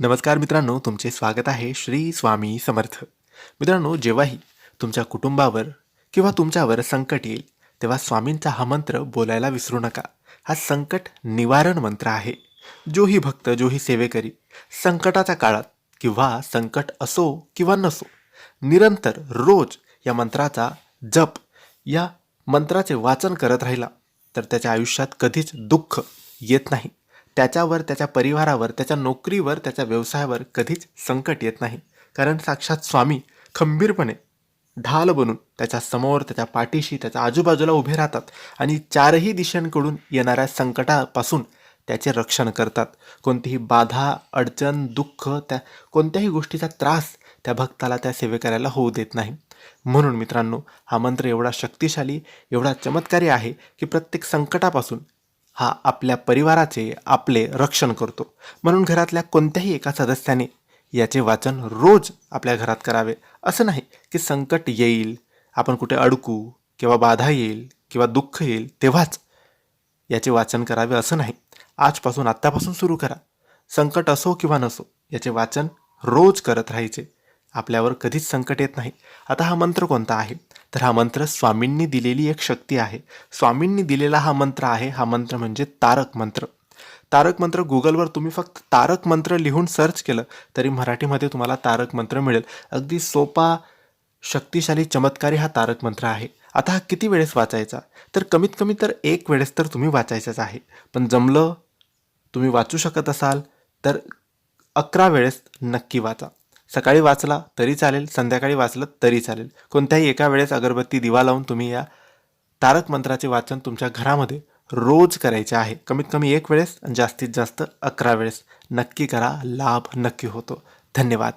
नमस्कार मित्रांनो, तुमचे स्वागत आहे श्री स्वामी समर्थ. मित्रांनो, जेव्हाही तुमच्या कुटुंबावर किंवा तुमच्यावर संकट येईल तेव्हा स्वामींचा हा मंत्र बोलायला विसरू नका. हा संकट निवारण मंत्र आहे. जोही भक्त जोही सेवेकरी संकटाच्या काळात किंवा संकट असो किंवा नसो, निरंतर रोज या मंत्राचा जप, या मंत्राचे वाचन करत राहिला तर त्याच्या आयुष्यात कधीच दुःख येत नाही. त्याच्यावर, त्याच्या परिवारावर, त्याच्या नोकरीवर, त्याच्या व्यवसायावर कधीच संकट येत नाही. कारण साक्षात स्वामी खंबीरपणे ढाल बनून त्याच्या समोर, त्याच्या पाठीशी, त्याच्या आजूबाजूला उभे राहतात आणि चारही दिशांकडून येणाऱ्या संकटापासून त्याचे रक्षण करतात. कोणतीही बाधा, अडचण, दुःख, त्या कोणत्याही गोष्टीचा त्रास त्या भक्ताला, त्या सेवेकऱ्याला होऊ देत नाही. म्हणून मित्रांनो, हा मंत्र एवढा शक्तिशाली, एवढा चमत्कारी आहे की प्रत्येक संकटापासून हा आपल्या परिवाराचे, आपले रक्षण करतो. म्हणून घरातल्या कोणत्याही एका सदस्याने याचे वाचन रोज आपल्या घरात करावे. असं नाही की संकट येईल, आपण कुठे अडकू किंवा बाधा येईल किंवा दुःख येईल तेव्हाच याचे वाचन करावे, असं नाही. आजपासून, आत्तापासून सुरू करा. संकट असो किंवा नसो, याचे वाचन रोज करत राहायचे. आपल्यावर कधीच संकट येत नाही. आता हा मंत्र कोणता आहे? तर हा मंत्र स्वामींनी दिलेली एक शक्ती आहे. स्वामींनी दिलेला हा मंत्र आहे. हा मंत्र म्हणजे तारक मंत्र. तारक मंत्र गुगलवर तुम्ही फक्त तारक मंत्र लिहून सर्च केलं तरी मराठीमध्ये तुम्हाला तारक मंत्र मिळेल. अगदी सोपा, शक्तिशाली, चमत्कारी हा तारक मंत्र आहे. आता हा किती वेळेस वाचायचा? तर कमीत कमी तर एक वेळेस तर तुम्ही वाचायचाच आहे. पण जमलं, तुम्ही वाचू शकत असाल तर 11 वेळेस नक्की वाचा. सकाळी वाचला तरी चालेल, संध्याकाळी वाचलं तरी चालेल. कोणत्याही एका वेळेस अगरबत्ती, दिवा लावून तुम्ही या तारक मंत्राचे वाचन तुमच्या घरामध्ये रोज करायचे आहे. कमीत कमी एक वेळेस आणि जास्तीत जास्त 11 वेळेस नक्की करा. लाभ नक्की होतो. धन्यवाद.